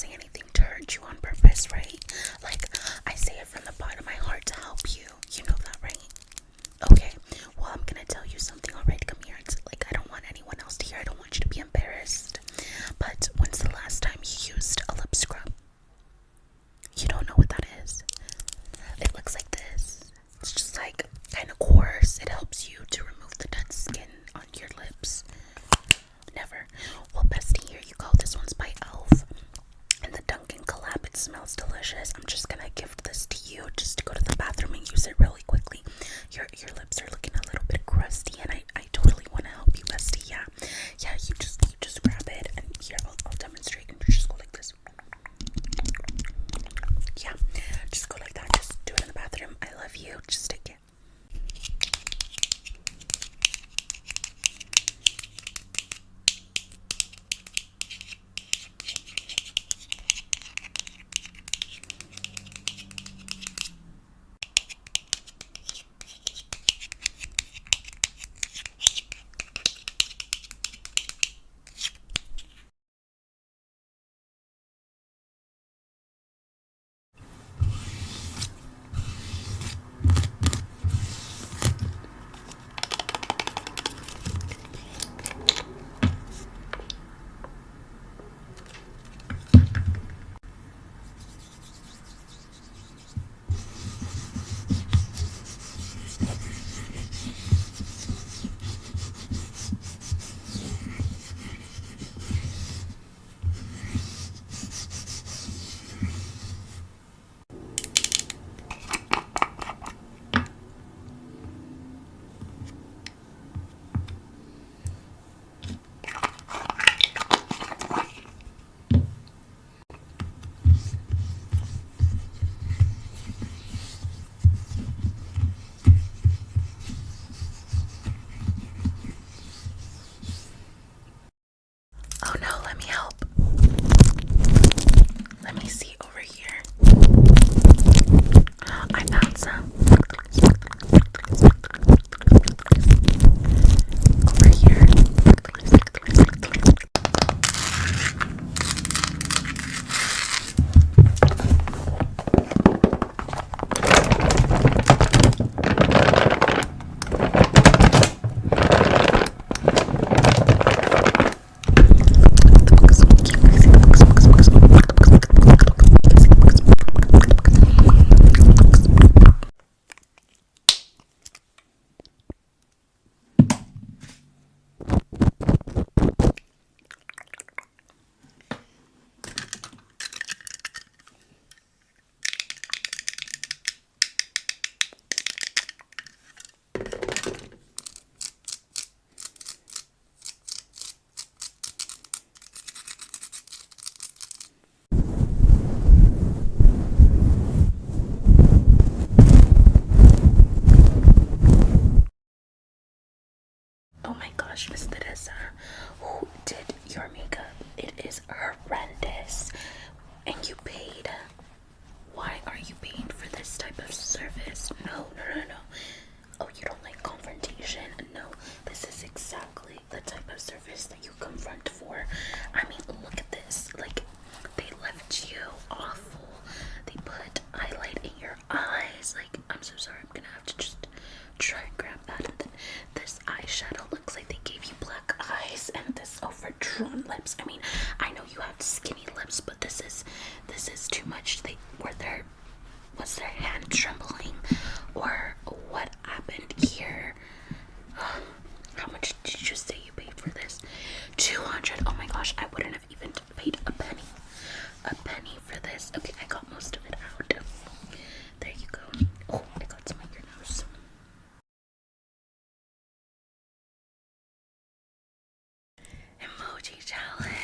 say anything to hurt you on purpose, right? Like, I say it from the bottom of my heart to help you. You know that, right? Okay, well, I'm gonna tell you something, alright? Come here. It's like, I don't want anyone else to hear. I don't want you to be embarrassed. But when's the last time you used a lip scrub? You don't know what that is? It looks like this. It's just like kind of coarse. It helps you to remove the dead skin on your lips. Never. Well, bestie, here you go. This one's by Elf. And the Dunkin' collab. It smells delicious. I'm just gonna gift this to you just to go to the bathroom and use it really quickly. Your lips are looking a little bit crusty, and I totally want to help you, bestie. Yeah, you just grab it, and here I'll demonstrate, and just go like this. Yeah, just go like that. Just do it in the bathroom. I love you. Just take it. Oh no, let me help. Let me see over here. I found some. Over here. Oh my gosh, Miss Teresa, who did your makeup? It is horrendous. And you paid. Why are you paying for this type of service? No. Oh, you don't like confrontation? No, this is exactly the type of service that you confront for. I mean, look at this. Like, they left you awful. They put highlight in your eyes. Like, I'm so sorry. I'm gonna have to just try and grab that. And then this eyeshadow looks like they gave you black eyes, and this overdrawn lips. I mean, I know you have skinny lips, but this is too much. Was their hand trembling, or what happened here? How much did you say you paid for this? 200. Oh my gosh, I wouldn't have even paid a penny for this. Okay, I got most of it out. There you go. Oh, I got some on your nose. Emoji challenge.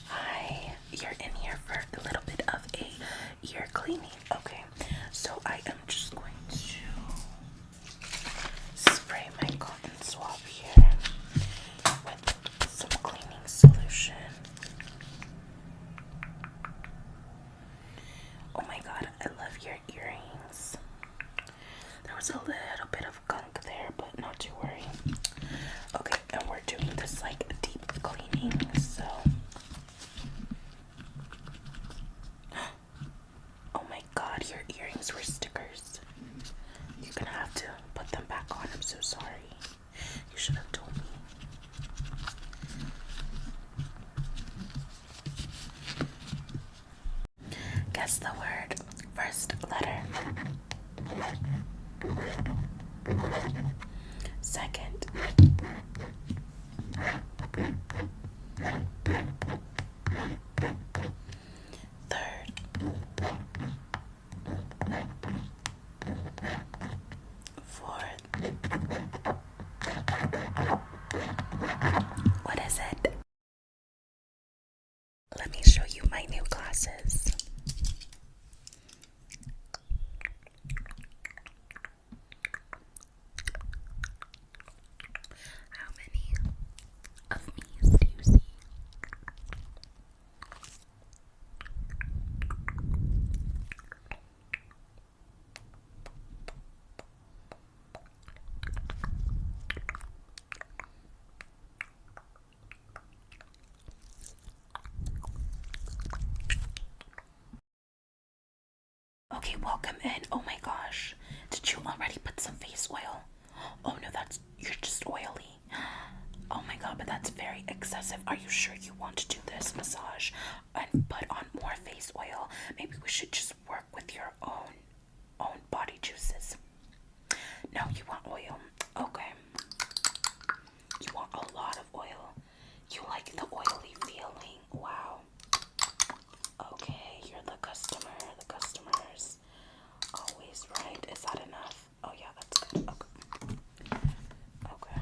Hi, you're in here for a little bit of a ear cleaning. Okay, so I am just going to spray my cotton swab here with some cleaning solution. Oh my god, I love your earrings. There was a little bit of gunk there, but not to worry. Okay, and we're doing this like deep cleaning, so. Oh my god, your earrings were stickers. You're gonna have to put them back on. I'm so sorry. You should have told me. Guess the word. First letter. Second. Third. Fourth. What is it? Let me show you my new glasses. How many of me's do you see? Okay, welcome in. Oh my gosh. Did you already put some face oil? Oh no, you're just oily. Oh my god, but that's very excessive. Are you sure you want to do this massage and put on more face oil? Maybe we should just work with your own body juices. No, you want oil. Okay. You want a lot of oil. You like the oily feeling. Wow. Okay, you're the customer. The customer's always right. Is that enough? Oh yeah, that's good. Okay. Okay.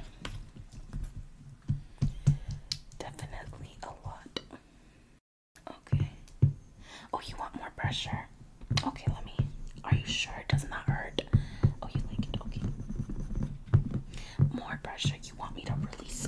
Definitely a lot. Okay. Oh, you want more pressure? Okay, are you sure it does not hurt? Oh, you like it? Okay. More pressure. You want me to release